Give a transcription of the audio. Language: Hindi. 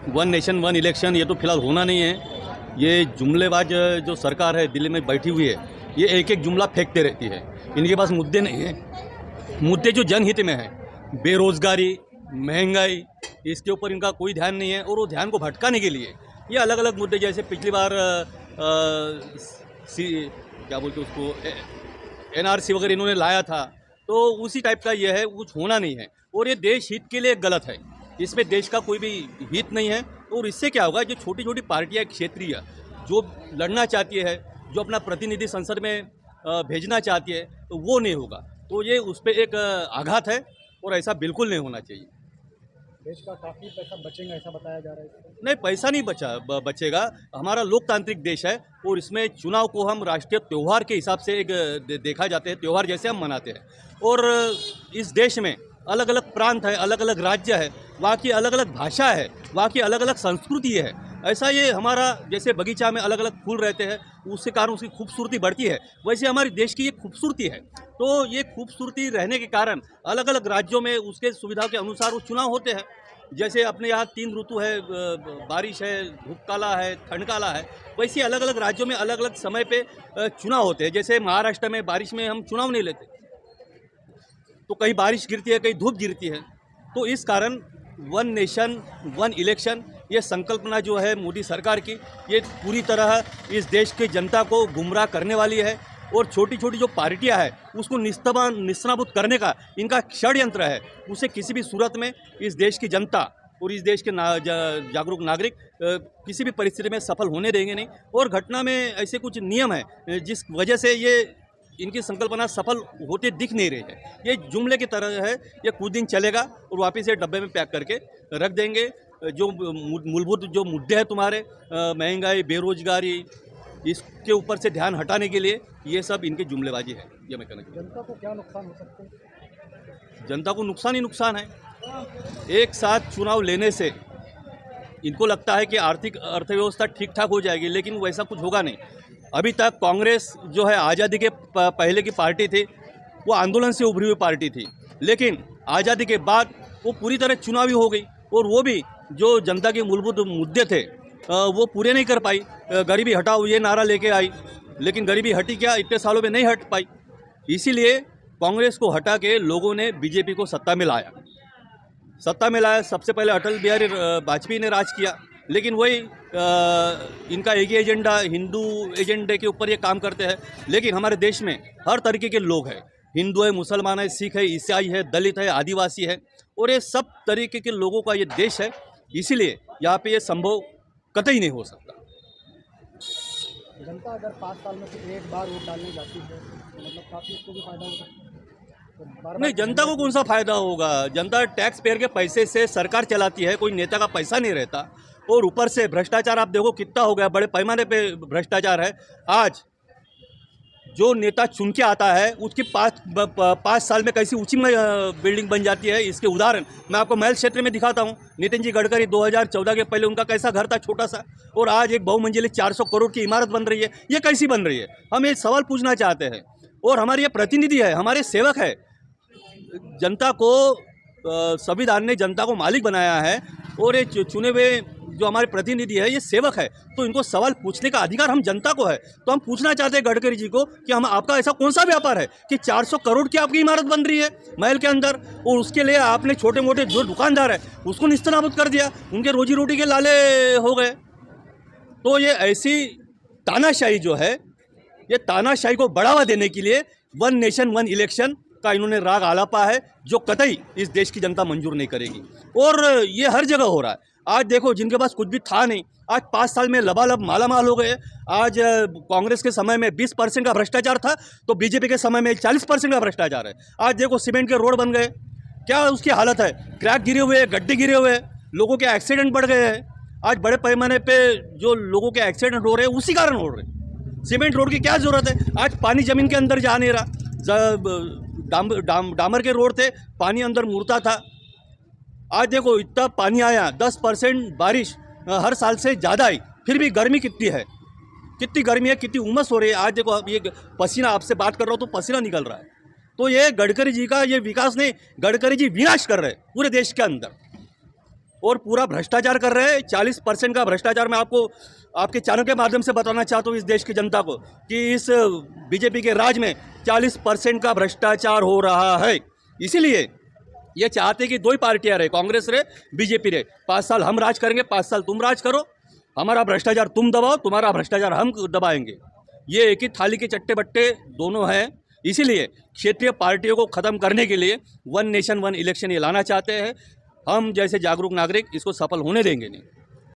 वन नेशन वन इलेक्शन ये तो फिलहाल होना नहीं है। ये जुमलेबाज जो सरकार है दिल्ली में बैठी हुई है, ये एक एक जुमला फेंकते रहती है। इनके पास मुद्दे नहीं हैं। मुद्दे जो जनहित में है, बेरोजगारी, महंगाई, इसके ऊपर इनका कोई ध्यान नहीं है। और वो ध्यान को भटकाने के लिए ये अलग अलग मुद्दे, जैसे पिछली बार क्या बोलते उसको NRC वगैरह इन्होंने लाया था, तो उसी टाइप का ये है। कुछ होना नहीं है और ये देश हित के लिए गलत है। इसमें देश का कोई भी हित नहीं है। और इससे क्या होगा, जो छोटी छोटी पार्टियां क्षेत्रीय जो लड़ना चाहती है, जो अपना प्रतिनिधि संसद में भेजना चाहती है, तो वो नहीं होगा। तो ये उस पर एक आघात है और ऐसा बिल्कुल नहीं होना चाहिए। देश का काफ़ी पैसा बचेगा ऐसा बताया जा रहा है। नहीं, पैसा नहीं बचेगा। हमारा लोकतांत्रिक देश है और इसमें चुनाव को हम राष्ट्रीय त्यौहार के हिसाब से एक देखा जाते हैं, त्यौहार जैसे हम मनाते हैं। और इस देश में अलग अलग प्रांत है, अलग अलग राज्य है, वहाँ की अलग अलग भाषा है, वहाँ की अलग अलग संस्कृति है। ऐसा ये हमारा जैसे बगीचा में अलग अलग फूल रहते हैं, उसके कारण उसकी खूबसूरती बढ़ती है, वैसे हमारे देश की ये खूबसूरती है। तो ये खूबसूरती रहने के कारण अलग अलग राज्यों में उसके सुविधा के अनुसार वो चुनाव होते हैं। जैसे अपने यहाँ 3 ऋतु है, बारिश है, धूप काला है, ठंड काला है, वैसे अलग अलग राज्यों में अलग अलग समय पे चुनाव होते हैं। जैसे महाराष्ट्र में बारिश में हम चुनाव नहीं लेते, तो कहीं बारिश गिरती है, कहीं धूप गिरती है। तो इस कारण वन नेशन वन इलेक्शन ये संकल्पना जो है मोदी सरकार की, ये पूरी तरह इस देश की जनता को गुमराह करने वाली है। और छोटी छोटी जो पार्टियां हैं उसको निस्तानाबूद करने का इनका षड्यंत्र है। उसे किसी भी सूरत में इस देश की जनता और इस देश के जागरूक नागरिक किसी भी परिस्थिति में सफल होने देंगे नहीं। और घटना में ऐसे कुछ नियम है जिस वजह से ये इनकी संकल्पना सफल होते दिख नहीं रही है। ये जुमले की तरह है, ये कुछ दिन चलेगा और वापस ये डब्बे में पैक करके रख देंगे। जो मूलभूत जो मुद्दे हैं तुम्हारे, महंगाई, बेरोजगारी, इसके ऊपर से ध्यान हटाने के लिए ये सब इनकी जुमलेबाजी है। ये मैं कहना चाहता हूँ। जनता को क्या नुकसान हो सकता है? जनता को नुकसान ही नुकसान है। एक साथ चुनाव लेने से इनको लगता है कि आर्थिक अर्थव्यवस्था ठीक ठाक हो जाएगी, लेकिन वैसा कुछ होगा नहीं। अभी तक कांग्रेस जो है आज़ादी के पहले की पार्टी थी, वो आंदोलन से उभरी हुई पार्टी थी, लेकिन आज़ादी के बाद वो पूरी तरह चुनावी हो गई। और वो भी जो जनता के मूलभूत मुद्दे थे वो पूरे नहीं कर पाई। गरीबी हटाओ ये नारा लेके आई, लेकिन गरीबी हटी क्या? इतने सालों में नहीं हट पाई। इसीलिए कांग्रेस को हटा के लोगों ने बीजेपी को सत्ता में लाया। सबसे पहले अटल बिहारी वाजपेयी ने राज किया, लेकिन वही इनका एक ही एजेंडा, हिंदू एजेंडे के ऊपर ये काम करते हैं। लेकिन हमारे देश में हर तरीके के लोग हैं, हिंदू है, मुसलमान है, सिख है, ईसाई है, दलित है, आदिवासी है, और ये सब तरीके के लोगों का ये देश है। इसीलिए यहाँ पे ये संभव कतई नहीं हो सकता। जनता अगर 5 साल में से एक बार वोट डालने जाती है तो मतलब काफ़ी उसको भी फायदा हो सकता है। तो नहीं, जनता को कौन सा फायदा होगा? जनता टैक्स पेयर के पैसे से सरकार चलाती है, कोई नेता का पैसा नहीं रहता। और ऊपर से भ्रष्टाचार आप देखो कितना हो गया, बड़े पैमाने पे भ्रष्टाचार है। आज जो नेता चुन के आता है उसकी 5 साल में कैसी ऊंची बिल्डिंग बन जाती है, इसके उदाहरण मैं आपको महल क्षेत्र में दिखाता हूँ। नितिन जी गडकरी 2014 के पहले उनका कैसा घर था, छोटा सा, और आज एक बहुमंजिली 400 करोड़ की इमारत बन रही है। ये कैसी बन रही है? हम ये सवाल पूछना चाहते हैं। और हमारे ये प्रतिनिधि है, हमारे सेवक है। जनता को संविधान ने जनता को मालिक बनाया है और ये चुने हुए जो हमारे प्रतिनिधि है ये सेवक है, तो इनको सवाल पूछने का अधिकार हम जनता को है। तो हम पूछना चाहते हैं गडकरी जी को कि हम आपका ऐसा कौन सा व्यापार है कि 400 करोड़ की आपकी इमारत बन रही है महल के अंदर, और उसके लिए आपने छोटे मोटे जो दुकानदार है उसको निस्तनाबूद कर दिया, उनके रोजी रोटी के लाले हो गए। तो ये ऐसी तानाशाही जो है, ये तानाशाही को बढ़ावा देने के लिए वन नेशन वन इलेक्शन का इन्होंने राग आलापा है, जो कतई इस देश की जनता मंजूर नहीं करेगी। और ये हर जगह हो रहा है। आज देखो, जिनके पास कुछ भी था नहीं, आज 5 साल में लबालब मालामाल हो गए। आज कांग्रेस के समय में 20% का भ्रष्टाचार था, तो बीजेपी के समय में 40% का भ्रष्टाचार है। आज देखो सीमेंट के रोड बन गए, क्या उसकी हालत है? क्रैक गिरे हुए, गड्ढे गिरे हुए, लोगों के एक्सीडेंट बढ़ गए हैं। आज बड़े पैमाने पे जो लोगों के एक्सीडेंट हो रहे हैं उसी कारण हो रहे हैं। सीमेंट रोड की क्या ज़रूरत है? आज पानी ज़मीन के अंदर जा नहीं रहा। डामर के रोड थे, पानी अंदर मुड़ता था। आज देखो इतना पानी आया, 10% बारिश हर साल से ज़्यादा आई, फिर भी गर्मी कितनी है, कितनी गर्मी है, कितनी उमस हो रही है। आज देखो अब ये पसीना, आपसे बात कर रहा हूँ तो पसीना निकल रहा है। तो ये गडकरी जी का ये विकास नहीं, गडकरी जी विनाश कर रहे हैं पूरे देश के अंदर। और पूरा भ्रष्टाचार कर रहे हैं। 40% का भ्रष्टाचार मैं आपको आपके चैनल के माध्यम से बताना चाहता हूँ इस देश की जनता को कि इस बीजेपी के राज में 40% का भ्रष्टाचार हो रहा है। इसीलिए ये चाहते कि दो ही पार्टियां रहे, कांग्रेस रहे, बीजेपी रहे। 5 साल हम राज करेंगे, 5 साल तुम राज करो, हमारा भ्रष्टाचार तुम दबाओ, तुम्हारा भ्रष्टाचार हम दबाएंगे। ये एक ही थाली के चट्टे बट्टे दोनों हैं। इसीलिए क्षेत्रीय पार्टियों को ख़त्म करने के लिए वन नेशन वन इलेक्शन ये लाना चाहते हैं। हम जैसे जागरूक नागरिक इसको सफल होने देंगे नहीं।